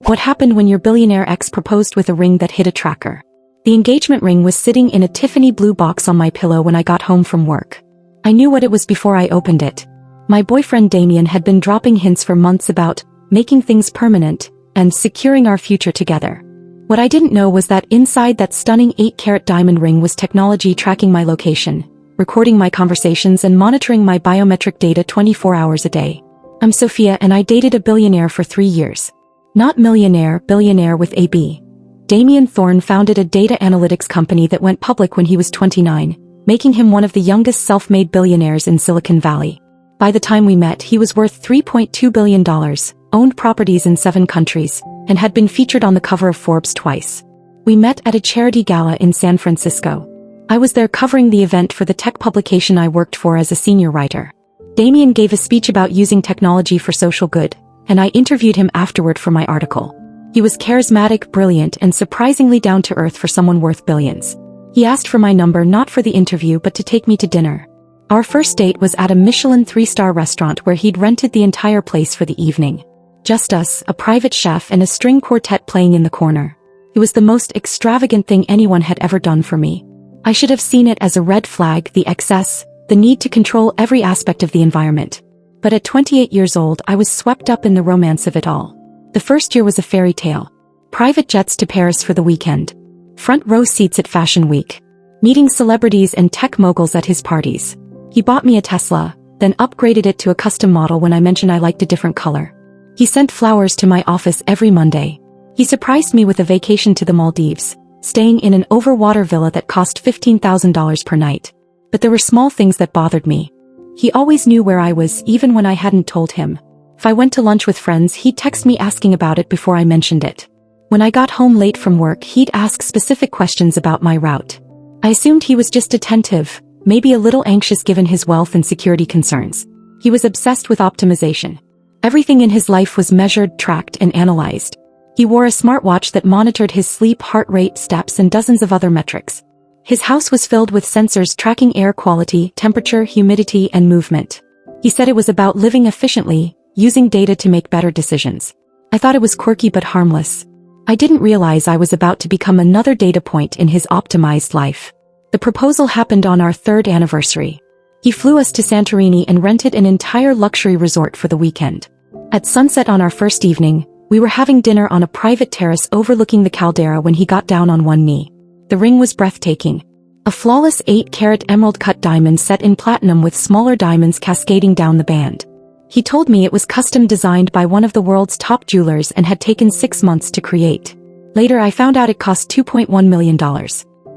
What happened when your billionaire ex proposed with a ring that hid a tracker? The engagement ring was sitting in a Tiffany blue box on my pillow when I got home from work. I knew what it was before I opened it. My boyfriend Damien had been dropping hints for months about making things permanent and securing our future together. What I didn't know was that inside that stunning 8-carat diamond ring was technology tracking my location, recording my conversations and monitoring my biometric data 24 hours a day. I'm Sophia and I dated a billionaire for 3 years. Not millionaire, billionaire with a B. Damien Thorne founded a data analytics company that went public when he was 29, making him one of the youngest self-made billionaires in Silicon Valley. By the time we met, he was worth $3.2 billion, owned properties in 7 countries, and had been featured on the cover of Forbes twice. We met at a charity gala in San Francisco. I was there covering the event for the tech publication I worked for as a senior writer. Damien gave a speech about using technology for social good, and I interviewed him afterward for my article. He was charismatic, brilliant, and surprisingly down-to-earth for someone worth billions. He asked for my number not for the interview but to take me to dinner. Our first date was at a Michelin 3-star restaurant where he'd rented the entire place for the evening. Just us, a private chef and a string quartet playing in the corner. It was the most extravagant thing anyone had ever done for me. I should have seen it as a red flag, the excess, the need to control every aspect of the environment. But at 28 years old, I was swept up in the romance of it all. The first year was a fairy tale. Private jets to Paris for the weekend. Front row seats at Fashion Week. Meeting celebrities and tech moguls at his parties. He bought me a Tesla, then upgraded it to a custom model when I mentioned I liked a different color. He sent flowers to my office every Monday. He surprised me with a vacation to the Maldives, staying in an overwater villa that cost $15,000 per night. But there were small things that bothered me. He always knew where I was, even when I hadn't told him. If I went to lunch with friends, he'd text me asking about it before I mentioned it. When I got home late from work, he'd ask specific questions about my route. I assumed he was just attentive, maybe a little anxious given his wealth and security concerns. He was obsessed with optimization. Everything in his life was measured, tracked, and analyzed. He wore a smartwatch that monitored his sleep, heart rate, steps, and dozens of other metrics. His house was filled with sensors tracking air quality, temperature, humidity, and movement. He said it was about living efficiently, using data to make better decisions. I thought it was quirky but harmless. I didn't realize I was about to become another data point in his optimized life. The proposal happened on our 3rd anniversary. He flew us to Santorini and rented an entire luxury resort for the weekend. At sunset on our first evening, we were having dinner on a private terrace overlooking the caldera when he got down on one knee. The ring was breathtaking. A flawless 8-carat emerald-cut diamond set in platinum with smaller diamonds cascading down the band. He told me it was custom designed by one of the world's top jewelers and had taken 6 months to create. Later I found out it cost $2.1 million.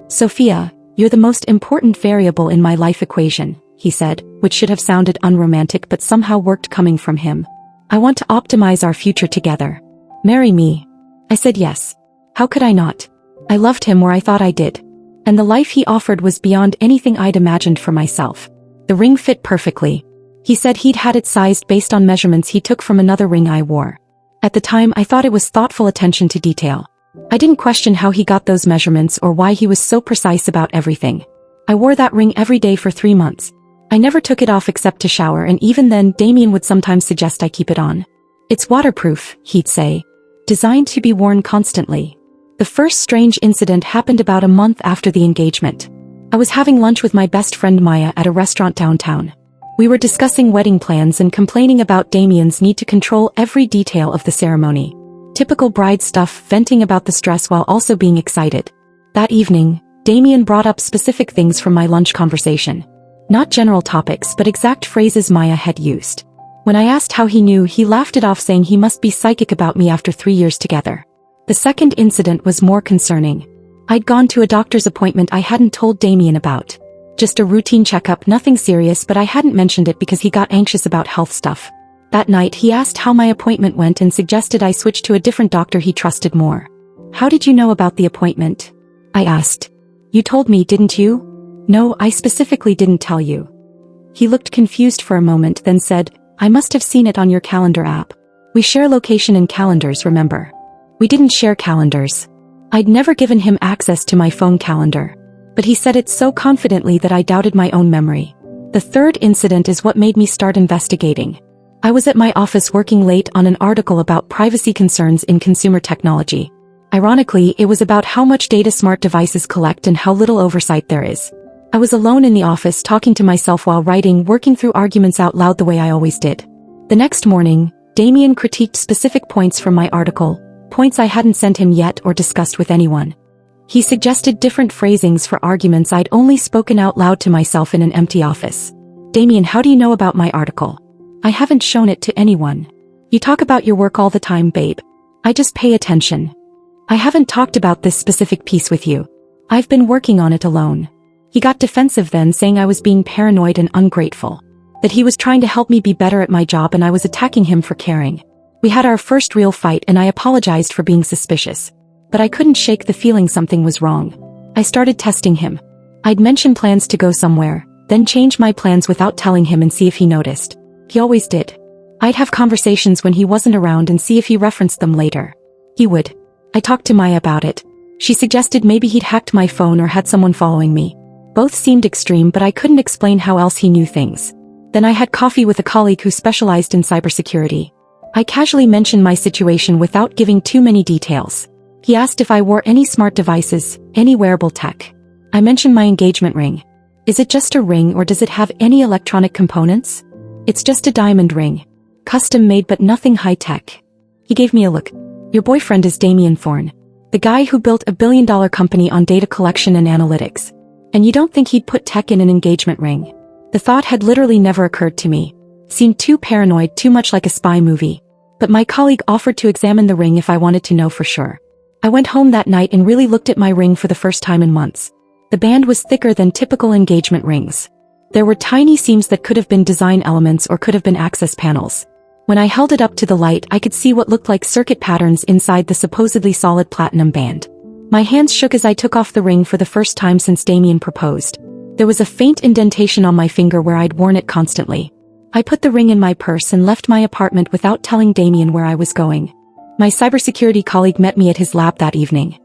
Sophia, you're the most important variable in my life equation, he said, which should have sounded unromantic but somehow worked coming from him. I want to optimize our future together. Marry me. I said yes. How could I not? I loved him where I thought I did. And the life he offered was beyond anything I'd imagined for myself. The ring fit perfectly. He said he'd had it sized based on measurements he took from another ring I wore. At the time I thought it was thoughtful attention to detail. I didn't question how he got those measurements or why he was so precise about everything. I wore that ring every day for 3 months. I never took it off except to shower, and even then Damien would sometimes suggest I keep it on. It's waterproof, he'd say. Designed to be worn constantly. The first strange incident happened about a month after the engagement. I was having lunch with my best friend Maya at a restaurant downtown. We were discussing wedding plans and complaining about Damien's need to control every detail of the ceremony. Typical bride stuff, venting about the stress while also being excited. That evening, Damien brought up specific things from my lunch conversation. Not general topics but exact phrases Maya had used. When I asked how he knew, he laughed it off saying he must be psychic about me after 3 years together. The second incident was more concerning. I'd gone to a doctor's appointment I hadn't told Damien about. Just a routine checkup, nothing serious, but I hadn't mentioned it because he got anxious about health stuff. That night he asked how my appointment went and suggested I switch to a different doctor he trusted more. How did you know about the appointment? I asked. You told me, didn't you? No, I specifically didn't tell you. He looked confused for a moment, then said, I must have seen it on your calendar app. We share location and calendars, remember? We didn't share calendars. I'd never given him access to my phone calendar. But he said it so confidently that I doubted my own memory. The third incident is what made me start investigating. I was at my office working late on an article about privacy concerns in consumer technology. Ironically, it was about how much data smart devices collect and how little oversight there is. I was alone in the office talking to myself while writing, working through arguments out loud the way I always did. The next morning, Damien critiqued specific points from my article, points I hadn't sent him yet or discussed with anyone. He suggested different phrasings for arguments I'd only spoken out loud to myself in an empty office. Damien, how do you know about my article? I haven't shown it to anyone. You talk about your work all the time, babe. I just pay attention. I haven't talked about this specific piece with you. I've been working on it alone. He got defensive then, saying I was being paranoid and ungrateful. That he was trying to help me be better at my job and I was attacking him for caring. We had our first real fight and I apologized for being suspicious. But I couldn't shake the feeling something was wrong. I started testing him. I'd mention plans to go somewhere, then change my plans without telling him and see if he noticed. He always did. I'd have conversations when he wasn't around and see if he referenced them later. He would. I talked to Maya about it. She suggested maybe he'd hacked my phone or had someone following me. Both seemed extreme, but I couldn't explain how else he knew things. Then I had coffee with a colleague who specialized in cybersecurity. I casually mentioned my situation without giving too many details. He asked if I wore any smart devices, any wearable tech. I mentioned my engagement ring. Is it just a ring or does it have any electronic components? It's just a diamond ring. Custom made but nothing high-tech. He gave me a look. Your boyfriend is Damien Thorne. The guy who built $1 billion company on data collection and analytics. And you don't think he'd put tech in an engagement ring? The thought had literally never occurred to me. Seemed too paranoid, too much like a spy movie. But my colleague offered to examine the ring if I wanted to know for sure. I went home that night and really looked at my ring for the first time in months. The band was thicker than typical engagement rings. There were tiny seams that could have been design elements or could have been access panels. When I held it up to the light, I could see what looked like circuit patterns inside the supposedly solid platinum band. My hands shook as I took off the ring for the first time since Damien proposed. There was a faint indentation on my finger where I'd worn it constantly. I put the ring in my purse and left my apartment without telling Damien where I was going. My cybersecurity colleague met me at his lab that evening.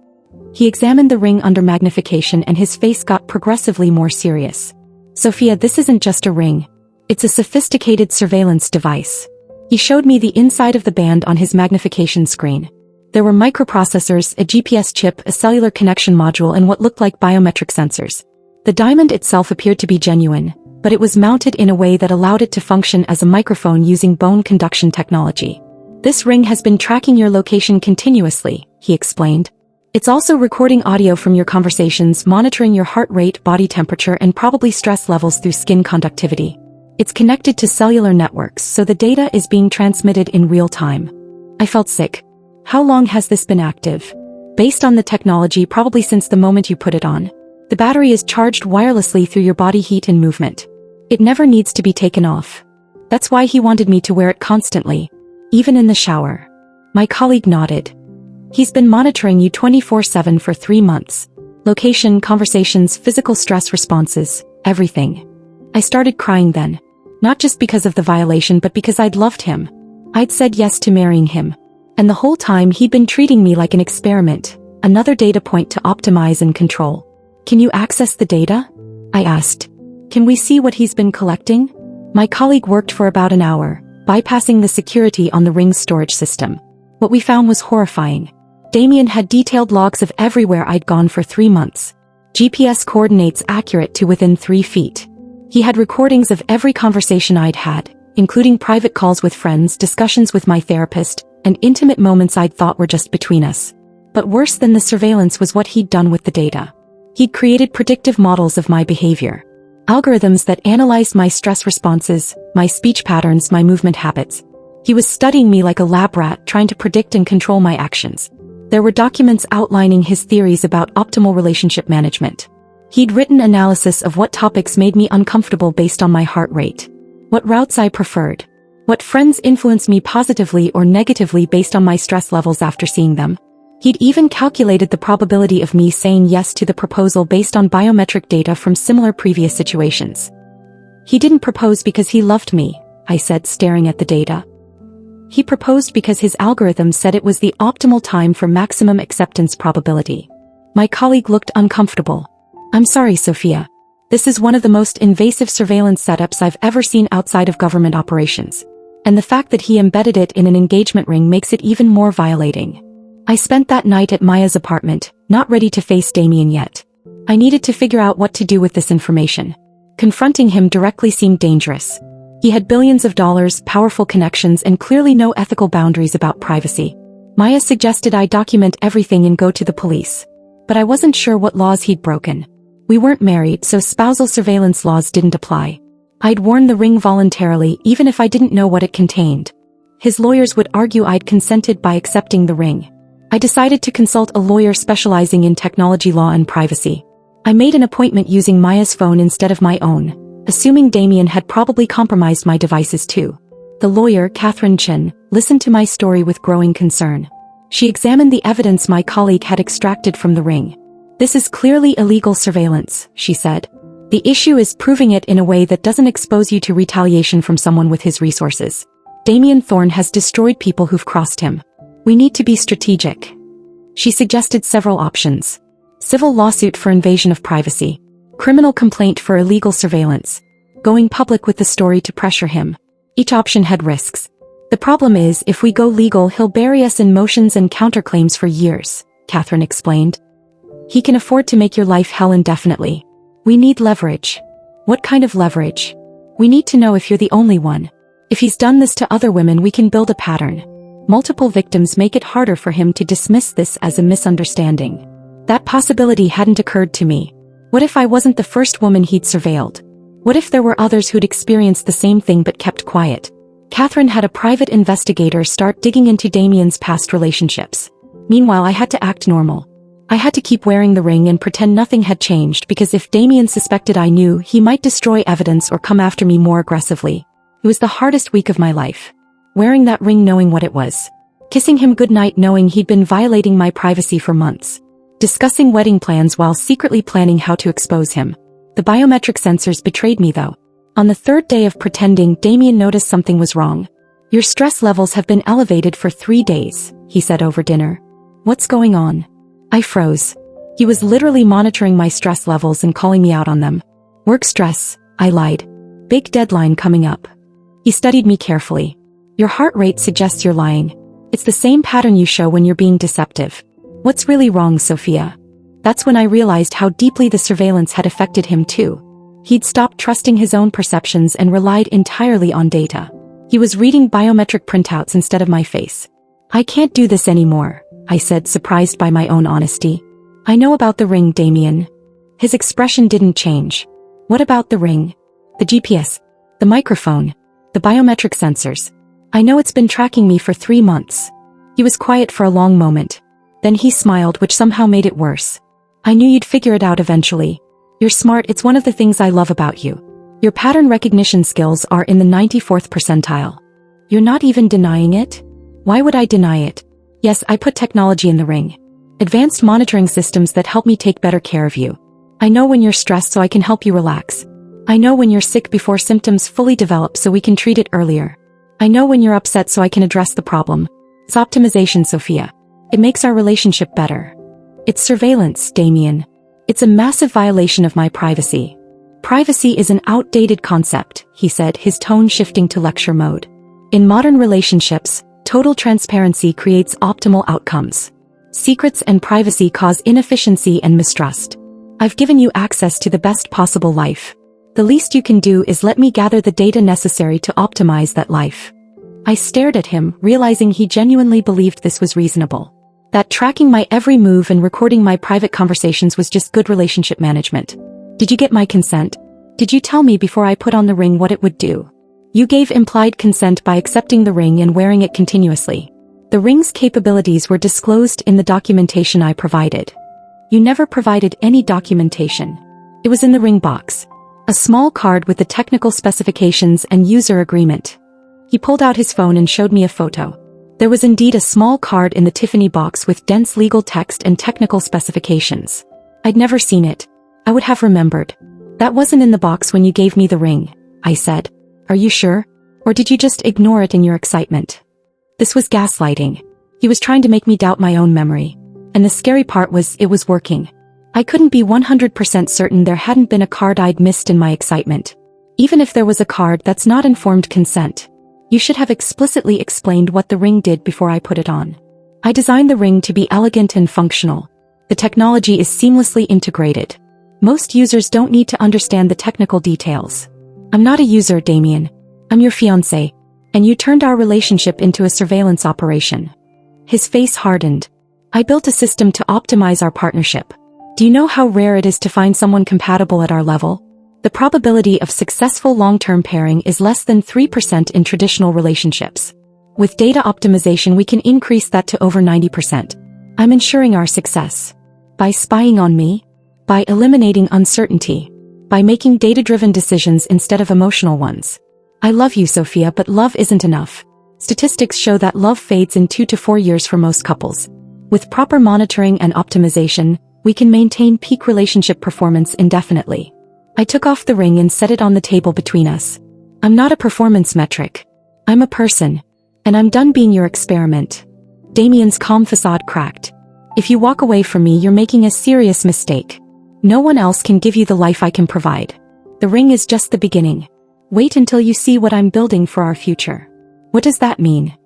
He examined the ring under magnification and his face got progressively more serious. Sophia, this isn't just a ring. It's a sophisticated surveillance device. He showed me the inside of the band on his magnification screen. There were microprocessors, a GPS chip, a cellular connection module, and what looked like biometric sensors. The diamond itself appeared to be genuine, but it was mounted in a way that allowed it to function as a microphone using bone conduction technology. This ring has been tracking your location continuously, he explained. It's also recording audio from your conversations, monitoring your heart rate, body temperature, and probably stress levels through skin conductivity. It's connected to cellular networks, so the data is being transmitted in real time. I felt sick. How long has this been active? Based on the technology, probably since the moment you put it on. The battery is charged wirelessly through your body heat and movement. It never needs to be taken off. That's why he wanted me to wear it constantly, even in the shower. My colleague nodded. He's been monitoring you 24/7 for 3 months. Location, conversations, physical stress responses, everything. I started crying then. Not just because of the violation, but because I'd loved him. I'd said yes to marrying him. And the whole time he'd been treating me like an experiment, another data point to optimize and control. Can you access the data? I asked. Can we see what he's been collecting? My colleague worked for about an hour, bypassing the security on the ring's storage system. What we found was horrifying. Damien had detailed logs of everywhere I'd gone for 3 months. GPS coordinates accurate to within 3 feet. He had recordings of every conversation I'd had, including private calls with friends, discussions with my therapist, and intimate moments I'd thought were just between us. But worse than the surveillance was what he'd done with the data. He'd created predictive models of my behavior. Algorithms that analyzed my stress responses, my speech patterns, my movement habits. He was studying me like a lab rat, trying to predict and control my actions. There were documents outlining his theories about optimal relationship management. He'd written analysis of what topics made me uncomfortable based on my heart rate, what routes I preferred, what friends influenced me positively or negatively based on my stress levels after seeing them. He'd even calculated the probability of me saying yes to the proposal based on biometric data from similar previous situations. He didn't propose because he loved me, I said, staring at the data. He proposed because his algorithm said it was the optimal time for maximum acceptance probability. My colleague looked uncomfortable. I'm sorry, Sophia. This is one of the most invasive surveillance setups I've ever seen outside of government operations. And the fact that he embedded it in an engagement ring makes it even more violating. I spent that night at Maya's apartment, not ready to face Damien yet. I needed to figure out what to do with this information. Confronting him directly seemed dangerous. He had billions of dollars, powerful connections, and clearly no ethical boundaries about privacy. Maya suggested I document everything and go to the police. But I wasn't sure what laws he'd broken. We weren't married, so spousal surveillance laws didn't apply. I'd worn the ring voluntarily, even if I didn't know what it contained. His lawyers would argue I'd consented by accepting the ring. I decided to consult a lawyer specializing in technology law and privacy. I made an appointment using Maya's phone instead of my own, assuming Damien had probably compromised my devices too. The lawyer, Catherine Chin, listened to my story with growing concern. She examined the evidence my colleague had extracted from the ring. "This is clearly illegal surveillance," she said. "The issue is proving it in a way that doesn't expose you to retaliation from someone with his resources. Damien Thorne has destroyed people who've crossed him. We need to be strategic." She suggested several options. Civil lawsuit for invasion of privacy. Criminal complaint for illegal surveillance. Going public with the story to pressure him. Each option had risks. "The problem is, if we go legal, he'll bury us in motions and counterclaims for years," Catherine explained. "He can afford to make your life hell indefinitely. We need leverage." "What kind of leverage?" "We need to know if you're the only one. If he's done this to other women, we can build a pattern. Multiple victims make it harder for him to dismiss this as a misunderstanding." That possibility hadn't occurred to me. What if I wasn't the first woman he'd surveilled? What if there were others who'd experienced the same thing but kept quiet? Catherine had a private investigator start digging into Damien's past relationships. Meanwhile, I had to act normal. I had to keep wearing the ring and pretend nothing had changed, because if Damien suspected I knew, he might destroy evidence or come after me more aggressively. It was the hardest week of my life. Wearing that ring knowing what it was. Kissing him goodnight knowing he'd been violating my privacy for months. Discussing wedding plans while secretly planning how to expose him. The biometric sensors betrayed me though. On the third day of pretending, Damien noticed something was wrong. "Your stress levels have been elevated for 3 days, he said over dinner. "What's going on?" I froze. He was literally monitoring my stress levels and calling me out on them. "Work stress," I lied. "Big deadline coming up." He studied me carefully. "Your heart rate suggests you're lying. It's the same pattern you show when you're being deceptive. What's really wrong, Sophia?" That's when I realized how deeply the surveillance had affected him too. He'd stopped trusting his own perceptions and relied entirely on data. He was reading biometric printouts instead of my face. "I can't do this anymore," I said, surprised by my own honesty. "I know about the ring, Damien." His expression didn't change. "What about the ring?" "The GPS. The microphone. The biometric sensors. I know it's been tracking me for 3 months." He was quiet for a long moment. Then he smiled, which somehow made it worse. "I knew you'd figure it out eventually. You're smart, it's one of the things I love about you. Your pattern recognition skills are in the 94th percentile. You're not even denying it?" "Why would I deny it?" "Yes, I put technology in the ring. Advanced monitoring systems that help me take better care of you. I know when you're stressed so I can help you relax. I know when you're sick before symptoms fully develop so we can treat it earlier. I know when you're upset so I can address the problem. It's optimization, Sophia. It makes our relationship better." "It's surveillance, Damien. It's a massive violation of my privacy." "Privacy is an outdated concept," he said, his tone shifting to lecture mode. "In modern relationships, total transparency creates optimal outcomes. Secrets and privacy cause inefficiency and mistrust. I've given you access to the best possible life. The least you can do is let me gather the data necessary to optimize that life." I stared at him, realizing he genuinely believed this was reasonable. That tracking my every move and recording my private conversations was just good relationship management. "Did you get my consent? Did you tell me before I put on the ring what it would do?" "You gave implied consent by accepting the ring and wearing it continuously. The ring's capabilities were disclosed in the documentation I provided." "You never provided any documentation." "It was in the ring box. A small card with the technical specifications and user agreement." He pulled out his phone and showed me a photo. There was indeed a small card in the Tiffany box with dense legal text and technical specifications. I'd never seen it. I would have remembered. "That wasn't in the box when you gave me the ring," I said. "Are you sure? Or did you just ignore it in your excitement?" This was gaslighting. He was trying to make me doubt my own memory. And the scary part was, it was working. I couldn't be 100% certain there hadn't been a card I'd missed in my excitement. Even if there was a card, that's not informed consent. You should have explicitly explained what the ring did before I put it on. I designed the ring to be elegant and functional. The technology is seamlessly integrated. Most users don't need to understand the technical details. I'm not a user, Damien. I'm your fiancé, and you turned our relationship into a surveillance operation. His face hardened. I built a system to optimize our partnership. Do you know how rare it is to find someone compatible at our level? The probability of successful long-term pairing is less than 3% in traditional relationships. With data optimization, we can increase that to over 90%. I'm ensuring our success. By spying on me, by eliminating uncertainty, by making data-driven decisions instead of emotional ones. I love you, Sophia, but love isn't enough. Statistics show that love fades in 2 to 4 years for most couples. With proper monitoring and optimization, we can maintain peak relationship performance indefinitely. I took off the ring and set it on the table between us. I'm not a performance metric. I'm a person. And I'm done being your experiment. Damien's calm facade cracked. If you walk away from me, you're making a serious mistake. No one else can give you the life I can provide. The ring is just the beginning. Wait until you see what I'm building for our future. What does that mean?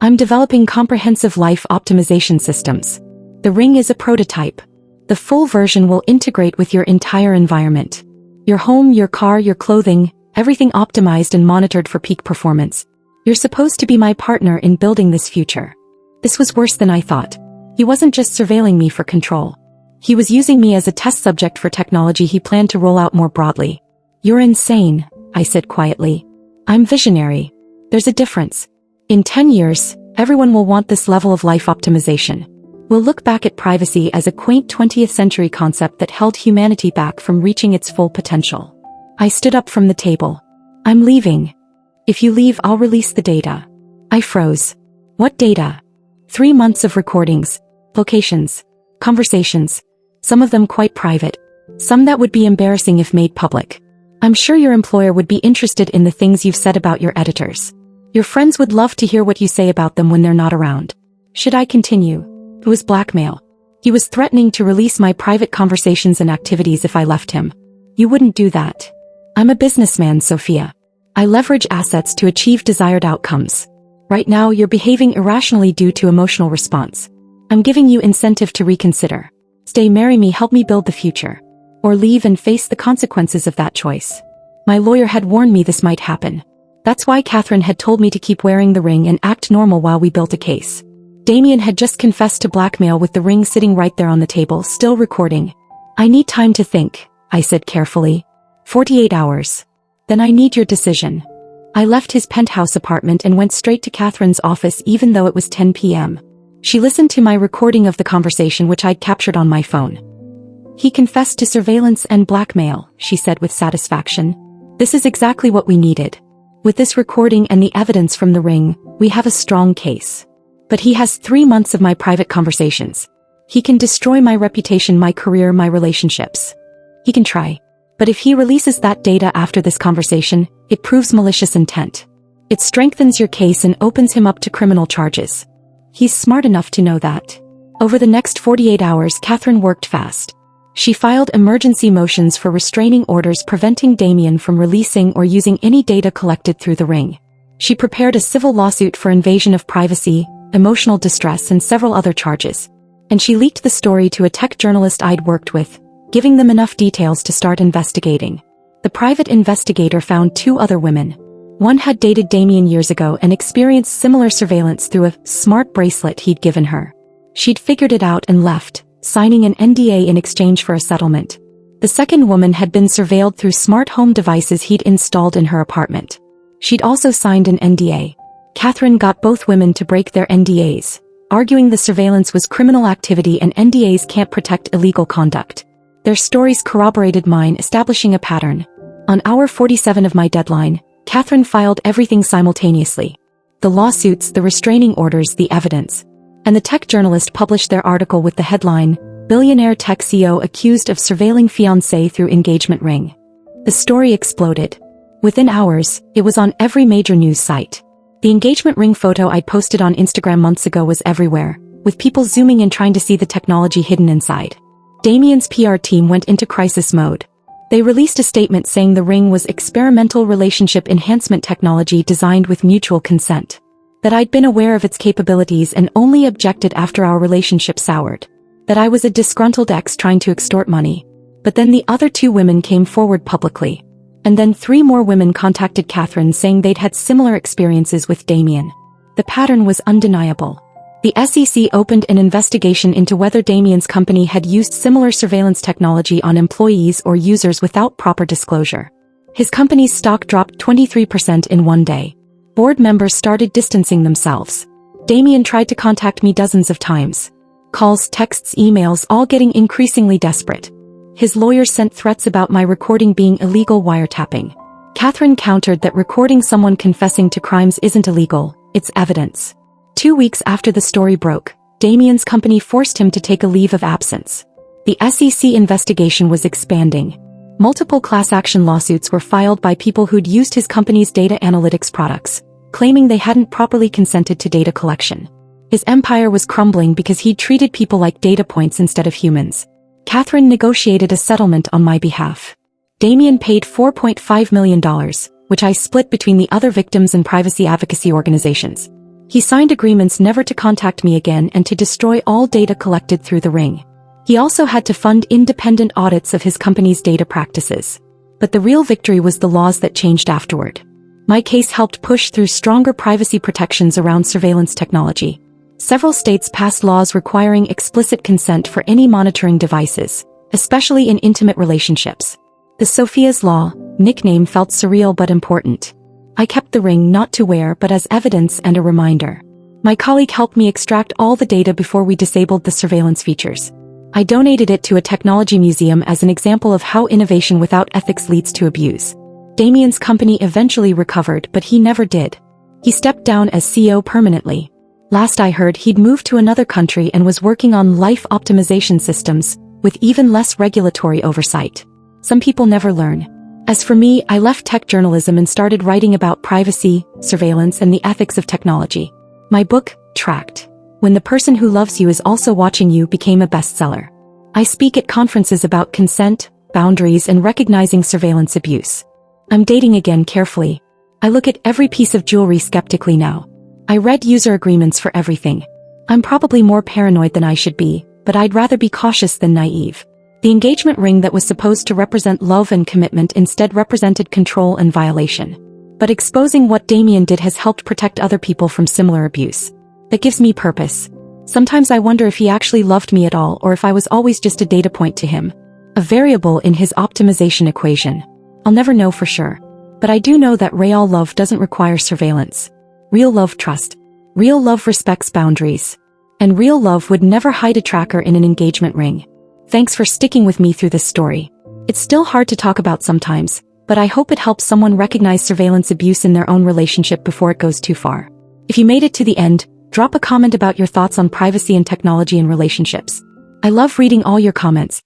I'm developing comprehensive life optimization systems. The ring is a prototype. The full version will integrate with your entire environment. Your home, your car, your clothing, everything optimized and monitored for peak performance. You're supposed to be my partner in building this future. This was worse than I thought. He wasn't just surveilling me for control. He was using me as a test subject for technology he planned to roll out more broadly. You're insane, I said quietly. I'm visionary. There's a difference. In 10 years, everyone will want this level of life optimization. We'll look back at privacy as a quaint 20th century concept that held humanity back from reaching its full potential. I stood up from the table. I'm leaving. If you leave, I'll release the data. I froze. What data? 3 months of recordings, locations, conversations, some of them quite private, some that would be embarrassing if made public. I'm sure your employer would be interested in the things you've said about your editors. Your friends would love to hear what you say about them when they're not around. Should I continue? It was blackmail. He was threatening to release my private conversations and activities if I left him. You wouldn't do that. I'm a businessman, Sophia. I leverage assets to achieve desired outcomes. Right now, you're behaving irrationally due to emotional response. I'm giving you incentive to reconsider. Stay, marry me, help me build the future. Or leave and face the consequences of that choice. My lawyer had warned me this might happen. That's why Catherine had told me to keep wearing the ring and act normal while we built a case. Damien had just confessed to blackmail with the ring sitting right there on the table, still recording. I need time to think, I said carefully. 48 hours. Then I need your decision. I left his penthouse apartment and went straight to Catherine's office even though it was 10 p.m. She listened to my recording of the conversation which I'd captured on my phone. He confessed to surveillance and blackmail, she said with satisfaction. This is exactly what we needed. With this recording and the evidence from the ring, we have a strong case. But he has 3 months of my private conversations. He can destroy my reputation, my career, my relationships. He can try. But if he releases that data after this conversation, it proves malicious intent. It strengthens your case and opens him up to criminal charges. He's smart enough to know that. Over the next 48 hours, Catherine worked fast. She filed emergency motions for restraining orders preventing Damien from releasing or using any data collected through the ring. She prepared a civil lawsuit for invasion of privacy, emotional distress, and several other charges. And she leaked the story to a tech journalist I'd worked with, giving them enough details to start investigating. The private investigator found 2 other women. One had dated Damien years ago and experienced similar surveillance through a smart bracelet he'd given her. She'd figured it out and left, signing an NDA in exchange for a settlement. The second woman had been surveilled through smart home devices he'd installed in her apartment. She'd also signed an NDA. Catherine got both women to break their NDAs, arguing the surveillance was criminal activity and NDAs can't protect illegal conduct. Their stories corroborated mine, establishing a pattern. On hour 47 of my deadline, Catherine filed everything simultaneously. The lawsuits, the restraining orders, the evidence. And the tech journalist published their article with the headline, Billionaire Tech CEO Accused of Surveilling Fiancé Through Engagement Ring. The story exploded. Within hours, it was on every major news site. The engagement ring photo I'd posted on Instagram months ago was everywhere, with people zooming in trying to see the technology hidden inside. Damien's PR team went into crisis mode. They released a statement saying the ring was experimental relationship enhancement technology designed with mutual consent. That I'd been aware of its capabilities and only objected after our relationship soured. That I was a disgruntled ex trying to extort money. But then the other 2 women came forward publicly. And then 3 more women contacted Catherine saying they'd had similar experiences with Damien. The pattern was undeniable. The SEC opened an investigation into whether Damien's company had used similar surveillance technology on employees or users without proper disclosure. His company's stock dropped 23% in one day. Board members started distancing themselves. Damien tried to contact me dozens of times. Calls, texts, emails, all getting increasingly desperate. His lawyers sent threats about my recording being illegal wiretapping. Catherine countered that recording someone confessing to crimes isn't illegal, it's evidence. 2 weeks after the story broke, Damien's company forced him to take a leave of absence. The SEC investigation was expanding. Multiple class action lawsuits were filed by people who'd used his company's data analytics products, claiming they hadn't properly consented to data collection. His empire was crumbling because he'd treated people like data points instead of humans. Catherine negotiated a settlement on my behalf. Damien paid $4.5 million, which I split between the other victims and privacy advocacy organizations. He signed agreements never to contact me again and to destroy all data collected through the ring. He also had to fund independent audits of his company's data practices. But the real victory was the laws that changed afterward. My case helped push through stronger privacy protections around surveillance technology. Several states passed laws requiring explicit consent for any monitoring devices, especially in intimate relationships. The Sophia's Law nickname felt surreal but important. I kept the ring not to wear but as evidence and a reminder. My colleague helped me extract all the data before we disabled the surveillance features. I donated it to a technology museum as an example of how innovation without ethics leads to abuse. Damien's company eventually recovered, but he never did. He stepped down as CEO permanently. Last I heard, he'd moved to another country and was working on life optimization systems, with even less regulatory oversight. Some people never learn. As for me, I left tech journalism and started writing about privacy, surveillance, and the ethics of technology. My book, Tracked: When the Person Who Loves You Is Also Watching You, became a bestseller. I speak at conferences about consent, boundaries, and recognizing surveillance abuse. I'm dating again carefully. I look at every piece of jewelry skeptically now. I read user agreements for everything. I'm probably more paranoid than I should be, but I'd rather be cautious than naive. The engagement ring that was supposed to represent love and commitment instead represented control and violation. But exposing what Damien did has helped protect other people from similar abuse. That gives me purpose. Sometimes I wonder if he actually loved me at all or if I was always just a data point to him. A variable in his optimization equation. I'll never know for sure. But I do know that real love doesn't require surveillance. Real love trusts. Real love respects boundaries. And real love would never hide a tracker in an engagement ring. Thanks for sticking with me through this story. It's still hard to talk about sometimes, but I hope it helps someone recognize surveillance abuse in their own relationship before it goes too far. If you made it to the end, drop a comment about your thoughts on privacy and technology in relationships. I love reading all your comments.